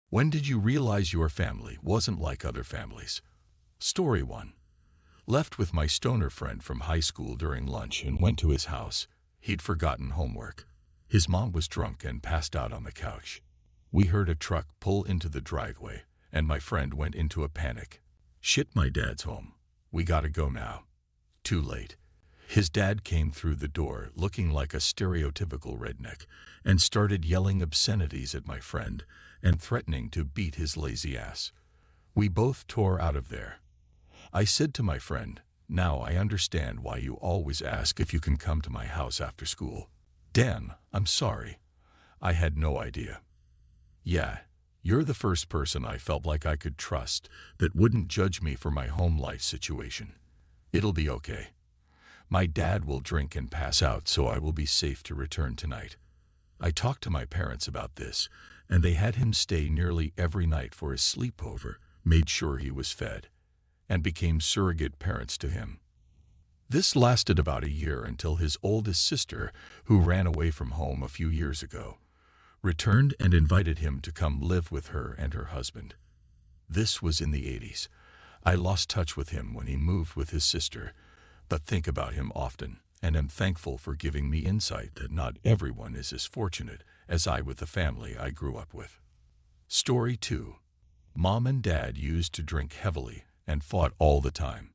When did you realize your family wasn't like other families? Story 1. Left with my stoner friend from high school during lunch and went to his house. He'd forgotten homework. His mom was drunk and passed out on the couch. We heard a truck pull into the driveway, and my friend went into a panic. Shit, my dad's home. We gotta go now. Too late. His dad came through the door looking like a stereotypical redneck and started yelling obscenities at my friend and threatening to beat his lazy ass. We both tore out of there. I said to my friend, "Now I understand why you always ask if you can come to my house after school. Dan, I'm sorry. I had no idea." Yeah, you're the first person I felt like I could trust that wouldn't judge me for my home life situation. It'll be okay. My dad will drink and pass out, so I will be safe to return tonight. I talked to my parents about this, and they had him stay nearly every night for his sleepover, made sure he was fed, and became surrogate parents to him. This lasted about a year until his oldest sister, who ran away from home a few years ago, returned and invited him to come live with her and her husband. This was in the 80s. I lost touch with him when he moved with his sister, but think about him often and am thankful for giving me insight that not everyone is as fortunate as I with the family I grew up with. Story 2. Mom and Dad used to drink heavily and fought all the time.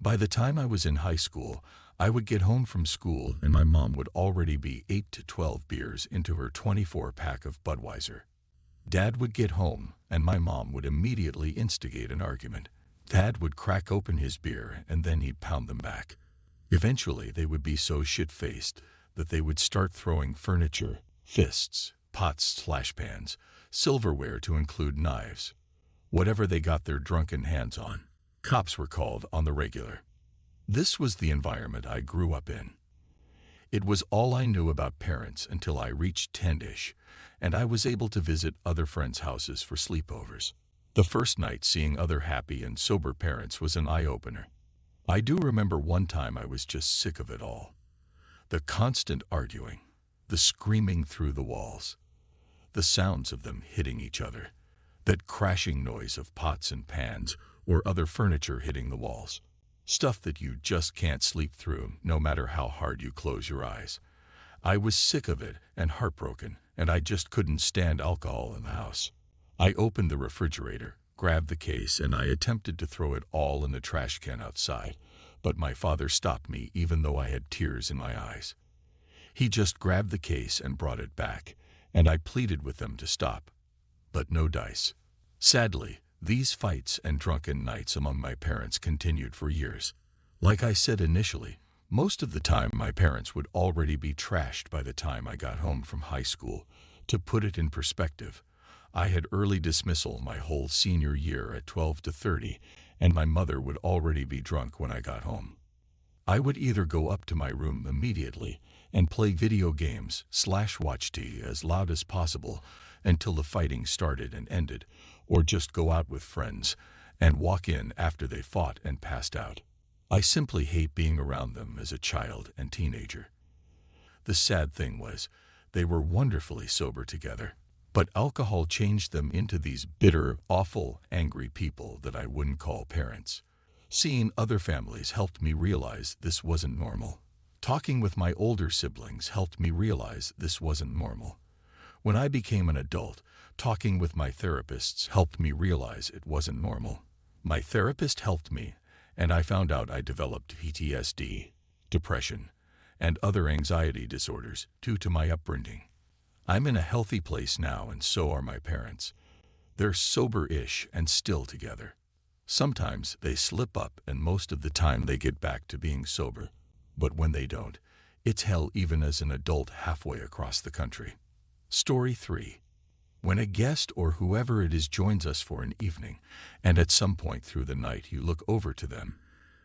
By the time I was in high school, I would get home from school and my mom would already be 8 to 12 beers into her 24-pack of Budweiser. Dad would get home and my mom would immediately instigate an argument. Dad would crack open his beer and then he'd pound them back. Eventually, they would be so shit-faced that they would start throwing furniture, fists, pots/pans, silverware to include knives, whatever they got their drunken hands on. Cops were called on the regular. This was the environment I grew up in. It was all I knew about parents until I reached 10-ish, and I was able to visit other friends' houses for sleepovers. The first night seeing other happy and sober parents was an eye-opener. I do remember one time I was just sick of it all. The constant arguing, the screaming through the walls, the sounds of them hitting each other, that crashing noise of pots and pans or other furniture hitting the walls. Stuff that you just can't sleep through no matter how hard you close your eyes. I was sick of it and heartbroken, and I just couldn't stand alcohol in the house. I opened the refrigerator, grabbed the case, and I attempted to throw it all in the trash can outside, but my father stopped me even though I had tears in my eyes. He just grabbed the case and brought it back, and I pleaded with them to stop. But no dice. Sadly, these fights and drunken nights among my parents continued for years. Like I said initially, most of the time my parents would already be trashed by the time I got home from high school. To put it in perspective, I had early dismissal my whole senior year at 12 to 30, and my mother would already be drunk when I got home. I would either go up to my room immediately and play video games/watch TV as loud as possible until the fighting started and ended, or just go out with friends and walk in after they fought and passed out. I simply hate being around them as a child and teenager. The sad thing was, they were wonderfully sober together, but alcohol changed them into these bitter, awful, angry people that I wouldn't call parents. Seeing other families helped me realize this wasn't normal. Talking with my older siblings helped me realize this wasn't normal. When I became an adult, talking with my therapists helped me realize it wasn't normal. My therapist helped me, and I found out I developed PTSD, depression, and other anxiety disorders due to my upbringing. I'm in a healthy place now, and so are my parents. They're sober-ish and still together. Sometimes they slip up, and most of the time they get back to being sober. But when they don't, it's hell even as an adult halfway across the country. Story 3. When a guest or whoever it is joins us for an evening, and at some point through the night you look over to them,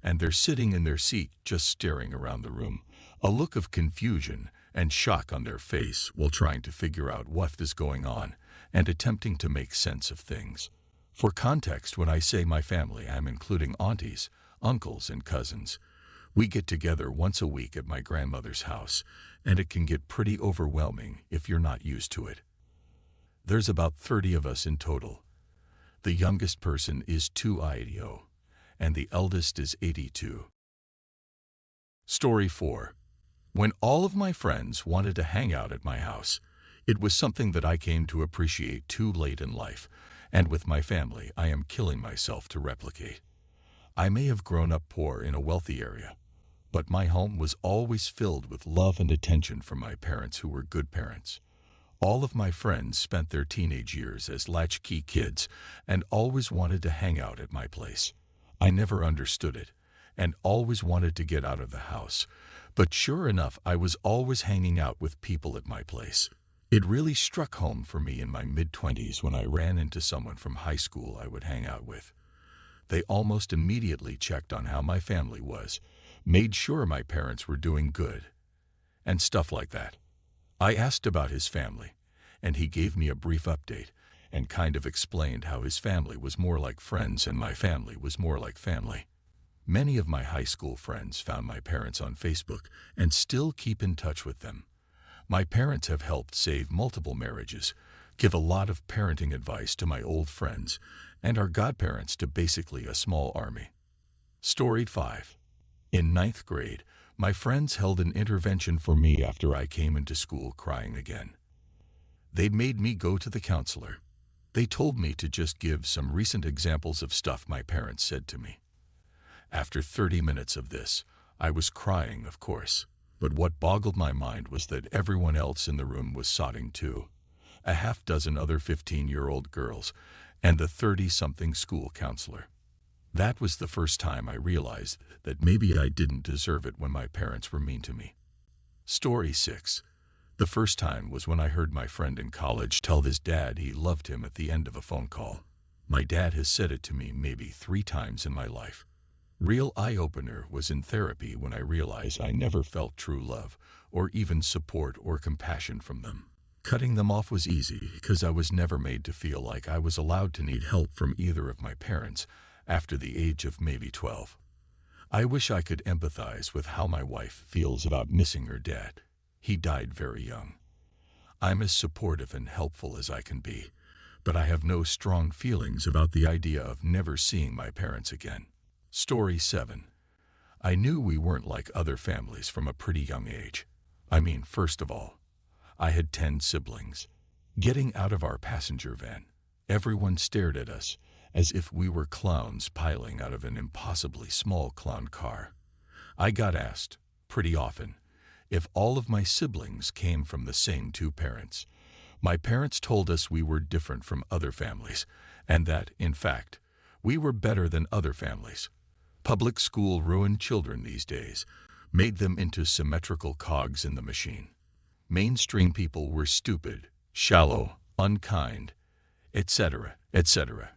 and they're sitting in their seat just staring around the room, a look of confusion and shock on their face while trying to figure out what is going on and attempting to make sense of things. For context, when I say my family, I'm including aunties, uncles, and cousins. We get together once a week at my grandmother's house, and it can get pretty overwhelming if you're not used to it. There's about 30 of us in total. The youngest person is 280, and the eldest is 82. Story 4. When all of my friends wanted to hang out at my house, it was something that I came to appreciate too late in life, and with my family I am killing myself to replicate. I may have grown up poor in a wealthy area, but my home was always filled with love and attention from my parents who were good parents. All of my friends spent their teenage years as latchkey kids and always wanted to hang out at my place. I never understood it and always wanted to get out of the house, but sure enough, I was always hanging out with people at my place. It really struck home for me in my mid-20s when I ran into someone from high school I would hang out with. They almost immediately checked on how my family was, made sure my parents were doing good, and stuff like that. I asked about his family, and he gave me a brief update and kind of explained how his family was more like friends and my family was more like family. Many of my high school friends found my parents on Facebook and still keep in touch with them. My parents have helped save multiple marriages, give a lot of parenting advice to my old friends, and are godparents to basically a small army. Story 5. In 9th grade, my friends held an intervention for me after I came into school crying again. They made me go to the counselor. They told me to just give some recent examples of stuff my parents said to me. After 30 minutes of this, I was crying, of course, but what boggled my mind was that everyone else in the room was sobbing too. A half-dozen other 15-year-old girls and the 30-something school counselor. That was the first time I realized that maybe I didn't deserve it when my parents were mean to me. Story 6. The first time was when I heard my friend in college tell his dad he loved him at the end of a phone call. My dad has said it to me maybe 3 times in my life. Real eye-opener was in therapy when I realized I never felt true love or even support or compassion from them. Cutting them off was easy because I was never made to feel like I was allowed to need help from either of my parents after the age of maybe 12. I wish I could empathize with how my wife feels about missing her dad. He died very young. I'm as supportive and helpful as I can be, but I have no strong feelings about the idea of never seeing my parents again. Story 7. I knew we weren't like other families from a pretty young age. I mean, first of all, I had 10 siblings. Getting out of our passenger van, everyone stared at us as if we were clowns piling out of an impossibly small clown car. I got asked, pretty often, if all of my siblings came from the same 2 parents. My parents told us we were different from other families, and that, in fact, we were better than other families. Public school ruined children these days, made them into symmetrical cogs in the machine. Mainstream people were stupid, shallow, unkind, etc., etc.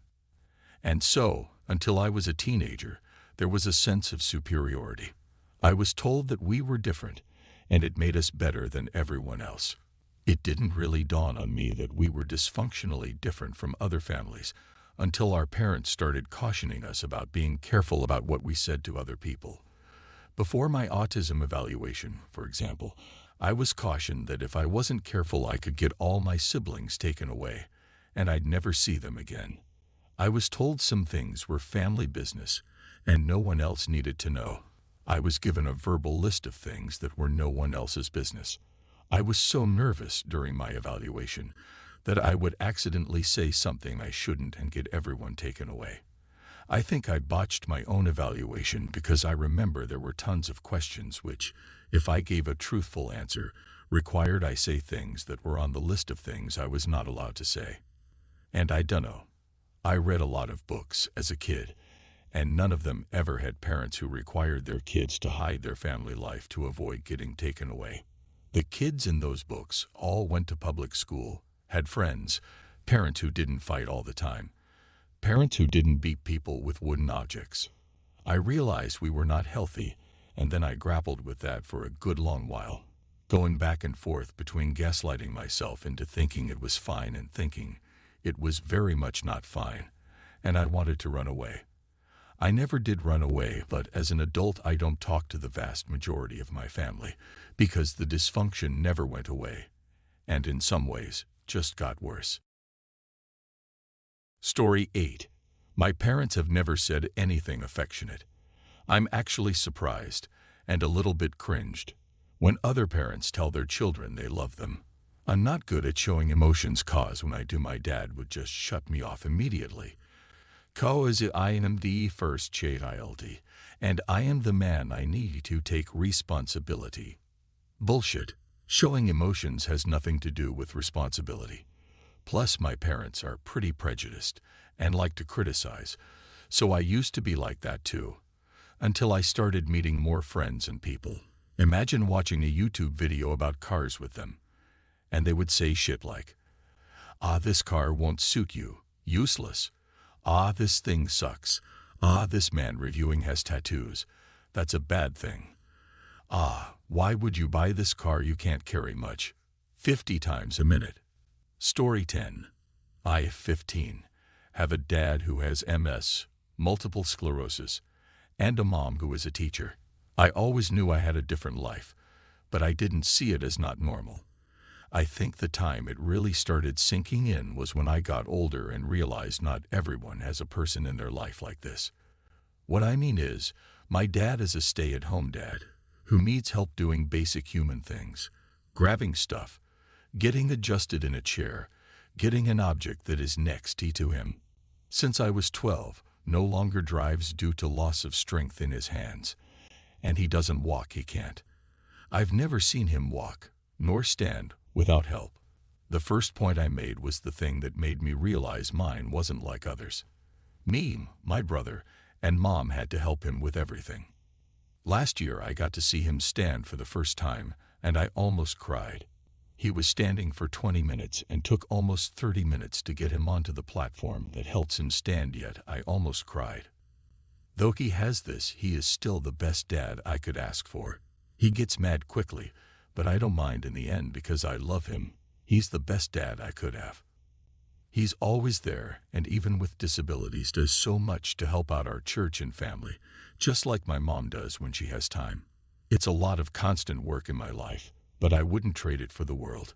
And so, until I was a teenager, there was a sense of superiority. I was told that we were different, and it made us better than everyone else. It didn't really dawn on me that we were dysfunctionally different from other families until our parents started cautioning us about being careful about what we said to other people. Before my autism evaluation, for example, I was cautioned that if I wasn't careful I could get all my siblings taken away, and I'd never see them again. I was told some things were family business, and no one else needed to know. I was given a verbal list of things that were no one else's business. I was so nervous during my evaluation that I would accidentally say something I shouldn't and get everyone taken away. I think I botched my own evaluation because I remember there were tons of questions which, if I gave a truthful answer, required I say things that were on the list of things I was not allowed to say. And I dunno. I read a lot of books as a kid, and none of them ever had parents who required their kids to hide their family life to avoid getting taken away. The kids in those books all went to public school, had friends, parents who didn't fight all the time, parents who didn't beat people with wooden objects. I realized we were not healthy, and then I grappled with that for a good long while, going back and forth between gaslighting myself into thinking it was fine and thinking it was very much not fine, and I wanted to run away. I never did run away, but as an adult I don't talk to the vast majority of my family because the dysfunction never went away, and in some ways just got worse. Story 8. My parents have never said anything affectionate. I'm actually surprised and a little bit cringed when other parents tell their children they love them. I'm not good at showing emotions cause when I do my dad would just shut me off immediately. Cause I am the first child, and I am the man I need to take responsibility. Bullshit. Showing emotions has nothing to do with responsibility. Plus, my parents are pretty prejudiced and like to criticize, so I used to be like that too, until I started meeting more friends and people. Imagine watching a YouTube video about cars with them, and they would say shit like, "Ah, this car won't suit you. Useless. Ah, this thing sucks. Ah, this man reviewing has tattoos. That's a bad thing. Ah, why would you buy this car you can't carry much?" 50 times a minute. Story 10. I, 15, have a dad who has MS, multiple sclerosis, and a mom who is a teacher. I always knew I had a different life, but I didn't see it as not normal. I think the time it really started sinking in was when I got older and realized not everyone has a person in their life like this. What I mean is, my dad is a stay-at-home dad who needs help doing basic human things, grabbing stuff, getting adjusted in a chair, getting an object that is next to him. Since I was 12, no longer drives due to loss of strength in his hands, and he doesn't walk, he can't. I've never seen him walk, nor stand, without help. The first point I made was the thing that made me realize mine wasn't like others. Me, my brother, and mom had to help him with everything. Last year I got to see him stand for the first time, and I almost cried. He was standing for 20 minutes and took almost 30 minutes to get him onto the platform that helps him stand, yet I almost cried. Though he has this, he is still the best dad I could ask for. He gets mad quickly, but I don't mind in the end because I love him. He's the best dad I could have. He's always there, and even with disabilities does so much to help out our church and family, just like my mom does when she has time. It's a lot of constant work in my life, but I wouldn't trade it for the world.